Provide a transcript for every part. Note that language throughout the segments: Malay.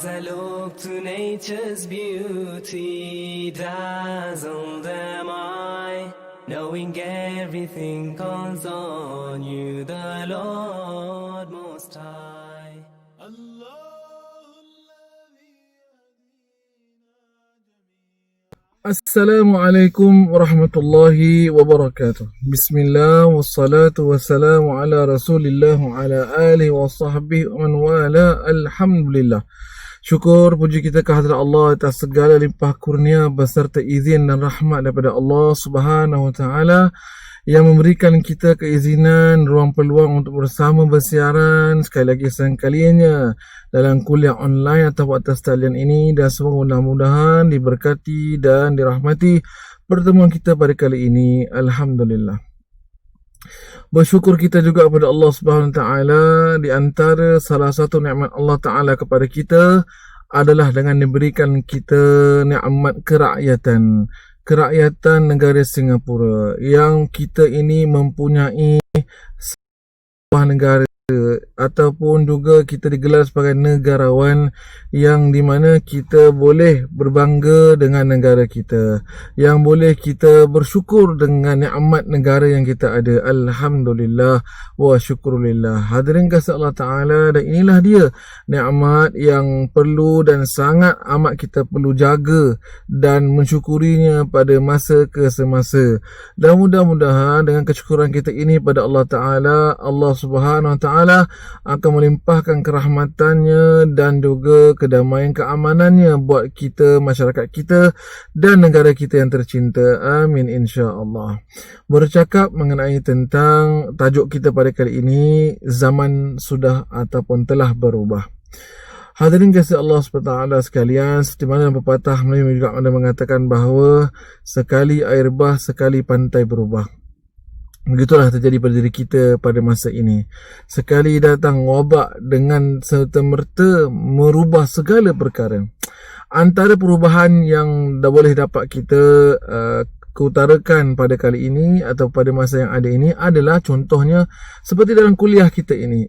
As I look to nature's beauty, dazzled am I, knowing everything calls on you, the Lord Most High. Assalamualaikum warahmatullahi wabarakatuh. Bismillah wassalatu wassalamu ala rasulillah wa ala alihi wa sahbihi wa man wala. Alhamdulillah. Syukur puji kita kehadrat Allah atas segala limpah kurnia beserta izin dan rahmat daripada Allah Subhanahu wa taala yang memberikan kita keizinan, ruang peluang untuk bersama bersiaran sekali lagi sekalinya dalam kuliah online atau atas talian ini, dan semoga mudah-mudahan diberkati dan dirahmati pertemuan kita pada kali ini. Alhamdulillah. Bersyukur kita juga kepada Allah Subhanahu Wa Taala. Di antara salah satu nikmat Allah Taala kepada kita adalah dengan diberikan kita nikmat kerakyatan negara Singapura, yang kita ini mempunyai sebuah negara ataupun juga kita digelar sebagai negarawan, yang di mana kita boleh berbangga dengan negara kita, yang boleh kita bersyukur dengan nikmat negara yang kita ada. Alhamdulillah wa syukrulillah. Hadirin kasih Allah Ta'ala, dan inilah dia nikmat yang perlu dan sangat amat kita perlu jaga dan mensyukurinya pada masa ke semasa. Dan mudah-mudahan dengan kesyukuran kita ini pada Allah Ta'ala, Allah Subhanahu Wa Ta'ala akan melimpahkan kerahmatannya dan juga kedamaian keamanannya buat kita, masyarakat kita dan negara kita yang tercinta. Amin insya-Allah. Bercakap mengenai tentang tajuk kita pada kali ini, zaman sudah ataupun telah berubah. Hadirin kasih Allah SWT sekalian, seperti mana pepatah Melayu juga ada mengatakan bahawa sekali air bah, sekali pantai berubah. Begitulah terjadi pada diri kita pada masa ini. Sekali datang wabak dengan serta-merta merubah segala perkara. Antara perubahan yang dah boleh dapat kita keutarakan pada kali ini atau pada masa yang ada ini adalah contohnya seperti dalam kuliah kita ini.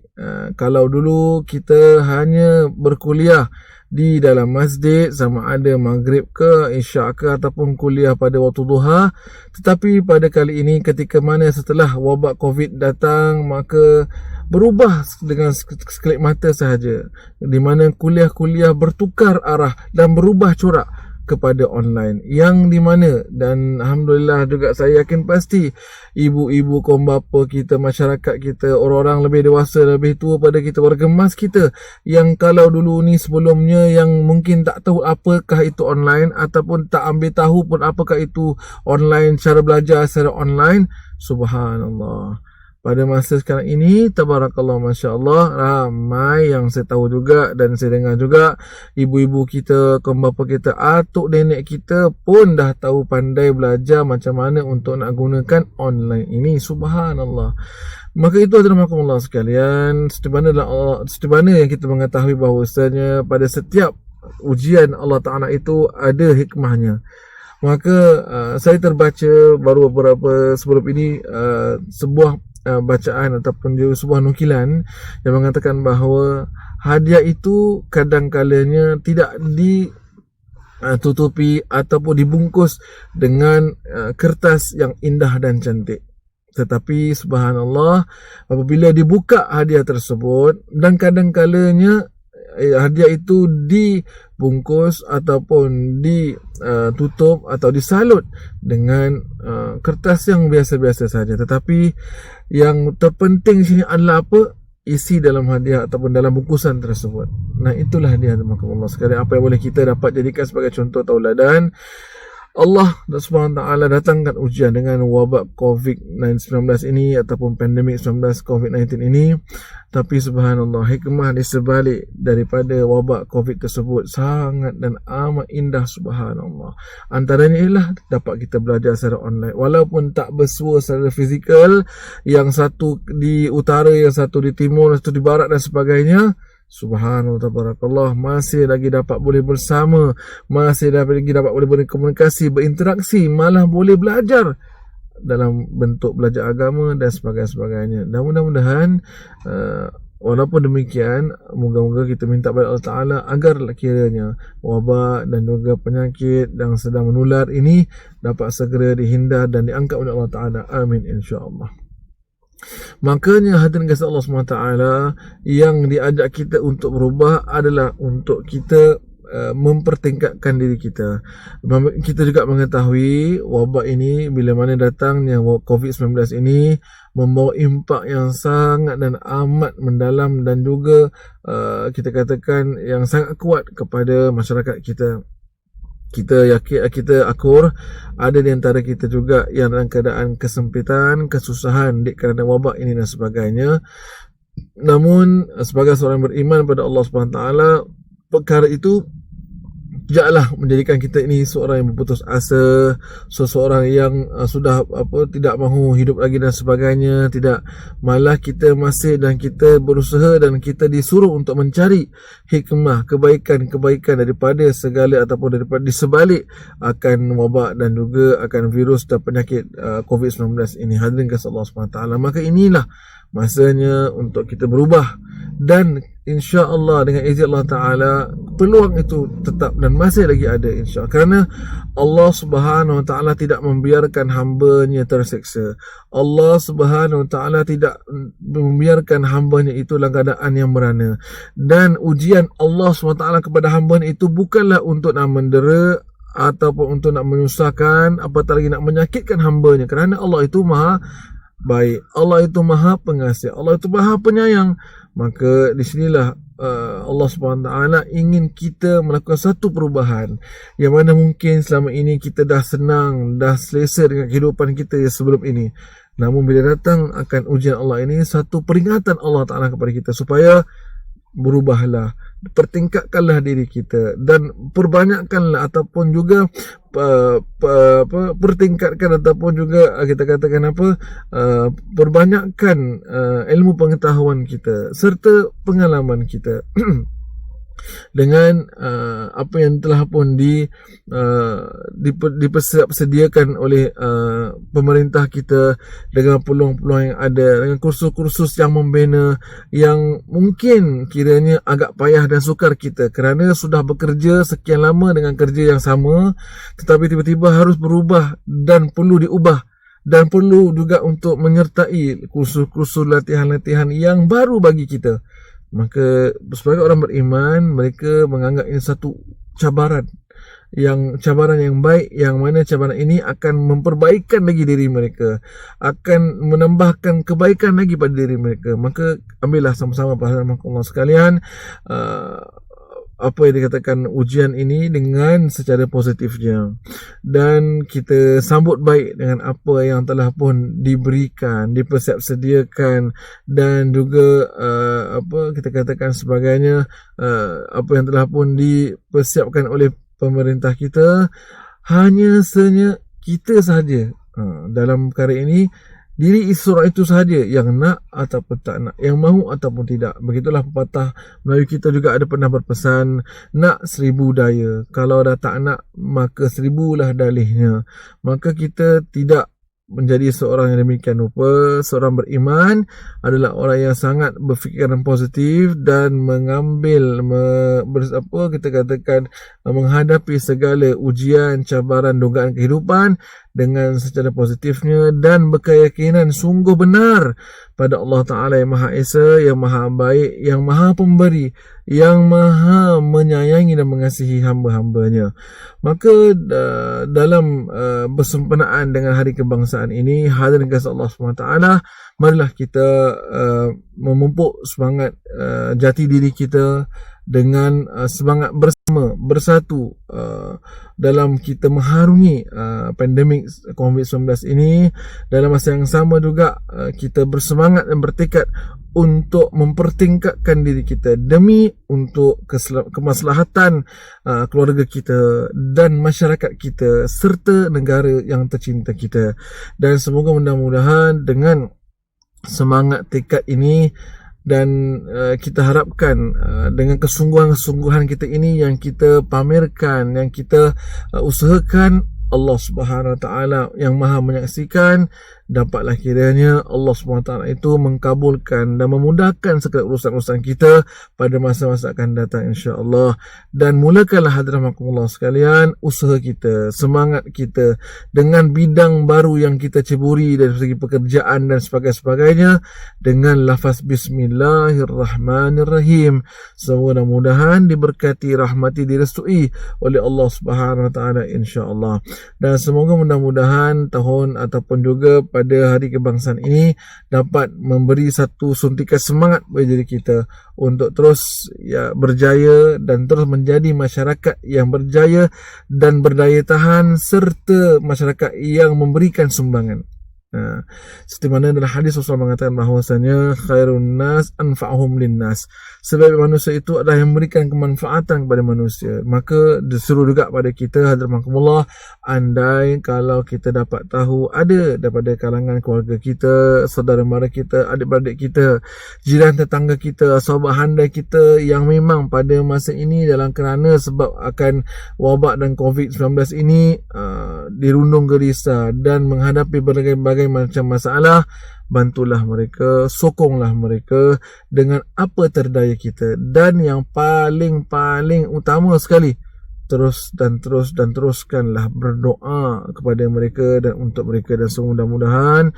Kalau dulu kita hanya berkuliah di dalam masjid, sama ada maghrib ke isyak ke ataupun kuliah pada waktu duha, tetapi pada kali ini ketika mana setelah wabak COVID datang, maka berubah dengan sekelip mata sahaja, di mana kuliah-kuliah bertukar arah dan berubah corak kepada online, yang di mana, dan alhamdulillah juga saya yakin pasti ibu-ibu, kaum bapa kita, masyarakat kita, orang-orang lebih dewasa, lebih tua pada kita, warga emas kita, yang kalau dulu ni sebelumnya yang mungkin tak tahu apakah itu online ataupun tak ambil tahu pun apakah itu online, cara belajar secara online, subhanallah, pada masa sekarang ini, tabarakallah, masya-Allah, ramai yang saya tahu juga dan saya dengar juga ibu-ibu kita, kaum bapa kita, atuk nenek kita pun dah tahu pandai belajar macam mana untuk nak gunakan online ini. Subhanallah. Maka itu adalah makumullah sekalian, seperti mana yang kita mengetahui bahawasanya pada setiap ujian Allah Ta'ala itu ada hikmahnya. Maka saya terbaca baru beberapa sebelum ini sebuah bacaan ataupun juga sebuah nukilan yang mengatakan bahawa hadiah itu kadang-kalanya tidak ditutupi ataupun dibungkus dengan kertas yang indah dan cantik, tetapi subhanallah apabila dibuka hadiah tersebut, dan kadang-kalanya hadiah itu dibungkus ataupun ditutup atau disalut dengan kertas yang biasa-biasa saja, tetapi yang terpenting sini adalah apa? Isi dalam hadiah ataupun dalam bungkusan tersebut. Nah, itulah dia Allah sekalian, apa yang boleh kita dapat jadikan sebagai contoh tauladan. Allah SWT datangkan ujian dengan wabak COVID-19 ini ataupun pandemik 19 COVID-19 ini, tapi subhanallah, hikmah di sebalik daripada wabak COVID tersebut sangat dan amat indah, subhanallah. Antaranya ialah dapat kita belajar secara online, walaupun tak bersua secara fizikal, yang satu di utara, yang satu di timur, yang satu di barat dan sebagainya. Subhanallah, tabarakallah, masih lagi dapat boleh bersama, masih lagi dapat boleh berkomunikasi, berinteraksi, malah boleh belajar dalam bentuk belajar agama dan sebagainya. Dan mudah-mudahan walaupun demikian, moga-moga kita minta kepada Allah Ta'ala agar kiranya wabak dan juga penyakit yang sedang menular ini dapat segera dihindar dan diangkat oleh Allah Ta'ala. Amin insya-Allah. Makanya hadirin kasih Allah SWT, yang diajak kita untuk berubah adalah untuk kita mempertingkatkan diri kita. Kita juga mengetahui wabak ini bila mana datangnya COVID-19 ini membawa impak yang sangat dan amat mendalam dan juga kita katakan yang sangat kuat kepada masyarakat kita. Kita akur ada di antara kita juga yang dalam keadaan kesempitan, kesusahan kerana wabak ini dan sebagainya. Namun sebagai seorang beriman pada Allah SWT, perkara itu tidaklah menjadikan kita ini seorang yang berputus asa, seseorang yang sudah tidak mahu hidup lagi dan sebagainya. Tidak, malah kita masih dan kita berusaha dan kita disuruh untuk mencari hikmah, kebaikan daripada segala ataupun daripada di sebalik akan wabak dan juga akan virus dan penyakit COVID-19 ini. Hadirin kasih Allah SWT, maka inilah masanya untuk kita berubah, dan insya-Allah dengan izin Allah Ta'ala peluang itu tetap dan masih lagi ada insya-Allah, kerana Allah Subhanahu Wa Ta'ala tidak membiarkan hamba-Nya tersiksa. Allah Subhanahu Wa Ta'ala tidak membiarkan hamba-Nya itu dalam keadaan yang merana, dan ujian Allah Subhanahu Wa Ta'ala kepada hamba-Nya itu bukanlah untuk nak mendera ataupun untuk nak menyusahkan, apatah lagi nak menyakitkan hamba-Nya, kerana Allah itu maha baik, Allah itu maha pengasih, Allah itu maha penyayang. Maka di sinilah Allah SWT ingin kita melakukan satu perubahan yang mana mungkin selama ini kita dah senang, dah selesa dengan kehidupan kita sebelum ini. Namun bila datang akan ujian Allah ini, satu peringatan Allah Ta'ala kepada kita supaya berubahlah, pertingkatkanlah diri kita dan perbanyakkanlah ataupun juga pertingkatkan ataupun juga kita katakan perbanyakkan ilmu pengetahuan kita serta pengalaman kita dengan apa yang telah pun dipersediakan oleh pemerintah kita, dengan peluang-peluang yang ada, dengan kursus-kursus yang membina yang mungkin kiranya agak payah dan sukar kita kerana sudah bekerja sekian lama dengan kerja yang sama, tetapi tiba-tiba harus berubah dan perlu diubah, dan perlu juga untuk menyertai kursus-kursus latihan-latihan yang baru bagi kita. Maka sebagai orang beriman, mereka menganggap ini satu cabaran yang baik, yang mana cabaran ini akan memperbaikan lagi diri mereka, akan menambahkan kebaikan lagi pada diri mereka. Maka ambillah sama-sama para hadirin Allah sekalian apa yang dikatakan ujian ini dengan secara positifnya, dan kita sambut baik dengan apa yang telah pun diberikan, dipersediakan, dan juga kita katakan sebagainya, apa yang telah pun dipersiapkan oleh pemerintah kita. Hanya kita sahaja dalam perkara ini, diri seorang itu sahaja yang nak ataupun tak nak, yang mahu ataupun tidak. Begitulah pepatah Melayu kita juga ada pernah berpesan, nak 1000 daya, kalau dah tak nak maka 1000 lah dalihnya. Maka kita tidak menjadi seorang yang demikian rupa. Seorang beriman adalah orang yang sangat berfikiran positif dan mengambil kita katakan menghadapi segala ujian, cabaran, dugaan kehidupan dengan secara positifnya, dan berkeyakinan sungguh benar pada Allah Ta'ala yang Maha Esa, yang Maha Baik, yang Maha Pemberi, yang Maha menyayangi dan mengasihi hamba-hambanya. Maka dalam bersempena dengan Hari Kebangsaan ini, hadirin kasih Allah SWT, marilah kita memupuk semangat jati diri kita dengan semangat bersatu dalam kita mengharungi pandemik COVID-19 ini. Dalam masa yang sama juga kita bersemangat dan bertekad untuk mempertingkatkan diri kita demi untuk kemaslahatan keluarga kita dan masyarakat kita serta negara yang tercinta kita. Dan semoga mudah-mudahan dengan semangat tekad ini dan kita harapkan dengan kesungguhan-kesungguhan kita ini yang kita pamerkan, yang kita usahakan, Allah Subhanahu Wa Taala yang Maha menyaksikan dapatlah kiranya Allah SWT itu mengkabulkan dan memudahkan segala urusan-urusan kita pada masa-masa akan datang insya-Allah. Dan mulakanlah hadramakumullah sekalian usaha kita, semangat kita dengan bidang baru yang kita ceburi dari segi pekerjaan dan sebagainya dengan lafaz Bismillahirrahmanirrahim. Semoga mudah-mudahan diberkati, rahmati, direstui oleh Allah Subhanahu Wa Taala insya-Allah. Dan semoga mudah-mudahan tahun ataupun juga pada hari kebangsaan ini dapat memberi satu suntikan semangat bagi diri kita untuk terus berjaya dan terus menjadi masyarakat yang berjaya dan berdaya tahan serta masyarakat yang memberikan sumbangan. Seperti mana dalam hadis Rasulullah mengatakan bahawasanya khairun nas anfa'uhum linnas, sebab manusia itu adalah yang memberikan kemanfaatan kepada manusia. Maka disuruh juga pada kita hadramakumullah, andai kalau kita dapat tahu ada daripada kalangan keluarga kita, saudara mara kita, adik-beradik kita, jiran tetangga kita, sahabat handai kita yang memang pada masa ini dalam kerana sebab akan wabak dan COVID-19 ini dirundung gelisah dan menghadapi berbagai macam masalah, bantulah mereka, sokonglah mereka dengan apa terdaya kita. Dan yang paling utama sekali, teruskanlah berdoa kepada mereka dan untuk mereka, dan semudah-mudahan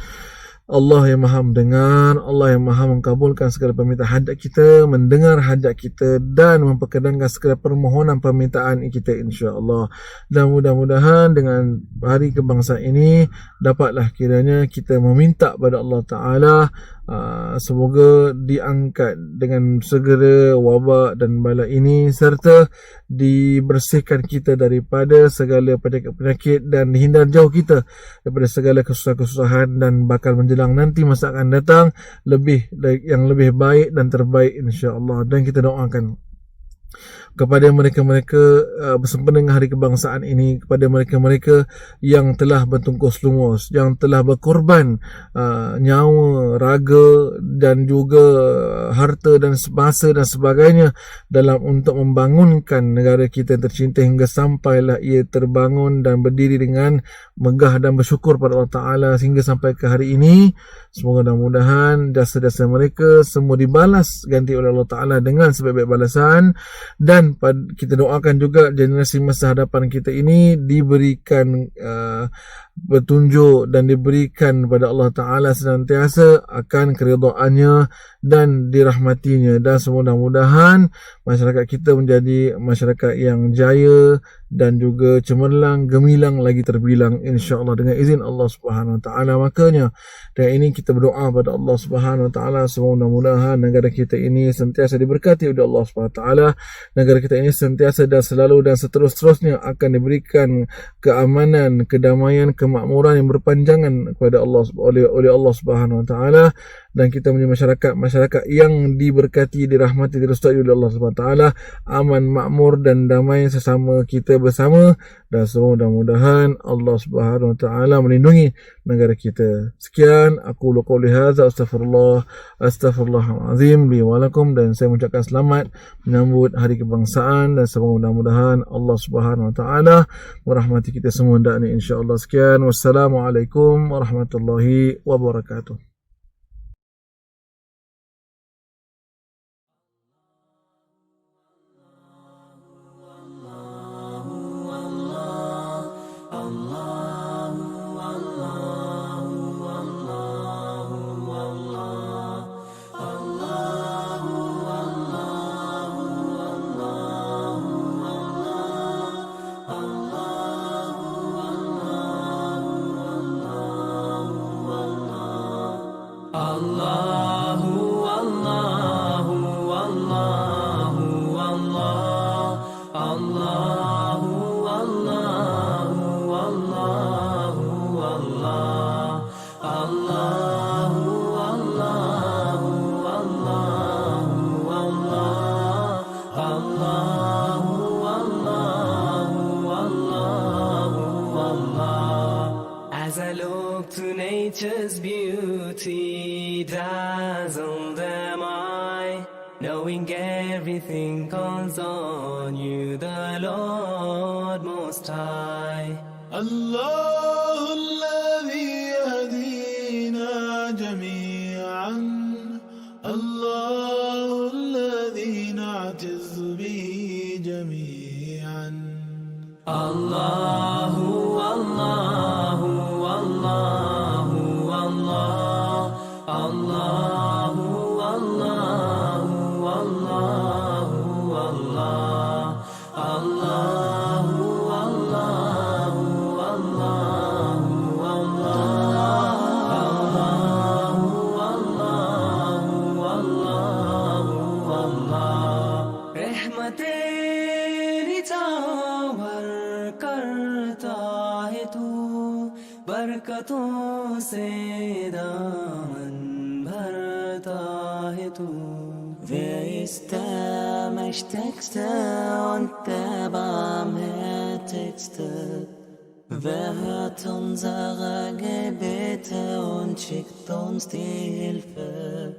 Allah yang maha mendengar, Allah yang maha mengkabulkan segala permintaan hajat kita, mendengar hajat kita dan memperkenankan segala permohonan permintaan kita insya-Allah. Dan mudah-mudahan dengan hari kebangsaan ini dapatlah kiranya kita meminta pada Allah Ta'ala semoga diangkat dengan segera wabak dan bala ini, serta dibersihkan kita daripada segala penyakit-penyakit dan dihindar jauh kita daripada segala kesusahan-kesusahan, dan bakal menjelang nanti masa akan datang yang lebih baik dan terbaik insya-Allah. Dan kita doakan kepada mereka-mereka bersempena dengan hari kebangsaan ini, kepada mereka-mereka yang telah bertungkus lumus, yang telah berkorban nyawa, raga dan juga harta dan masa dan sebagainya dalam untuk membangunkan negara kita yang tercinta hingga sampailah ia terbangun dan berdiri dengan megah dan bersyukur pada Allah Ta'ala sehingga sampai ke hari ini. Semoga mudah-mudahan jasa-jasa mereka semua dibalas ganti oleh Allah Ta'ala dengan sebaik-baik balasan. Dan kita doakan juga generasi masa hadapan kita ini diberikan petunjuk dan diberikan pada Allah Ta'ala senantiasa akan keridhaannya dan dirahmatinya. Dan semudah-mudahan masyarakat kita menjadi masyarakat yang jaya dan juga cemerlang, gemilang lagi terbilang insya-Allah dengan izin Allah Subhanahu Wa Taala. Makanya dan ini kita berdoa pada Allah Subhanahu Wa Taala, semoga mudah-mudahan negara kita ini sentiasa diberkati oleh Allah Subhanahu Wa Taala. Negara kita ini sentiasa dan selalu dan seterus-terusnya akan diberikan keamanan, kedamaian, kemakmuran yang berpanjangan kepada Allah oleh Allah Subhanahu Wa Taala, dan kita menjadi masyarakat yang diberkati, dirahmati, direstui oleh Allah Subhanahu Wa Taala, aman, makmur dan damai sesama kita bersama. Dan semoga mudah-mudahan Allah Subhanahu Wa Taala melindungi negara kita. Sekian aku qauli hadza, astaghfirullahalazim li wa lakum, dan saya mengucapkan selamat menyambut hari kebangsaan, dan semoga mudah-mudahan Allah Subhanahu Wa Taala merahmati kita semua hendaknya insya-Allah. Sekian, wassalamualaikum warahmatullahi wabarakatuh. As I look to nature's beauty, dazzled am I, knowing everything calls on you, the Lord Most High. الله الذي يهدي به جميعا. الله والله والله والله الله والله والله والله الله والله والله والله والله والله والله रहमतें निछावर करता है तू बरकतों से दामन भरता है तू. Wer ist der Mächtigste und der Barmherzigste? Wer hört unsere Gebete und schickt uns die Hilfe?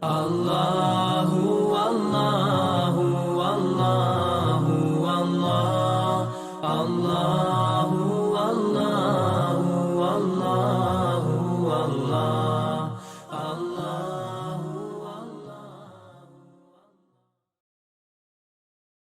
Allahu Allahu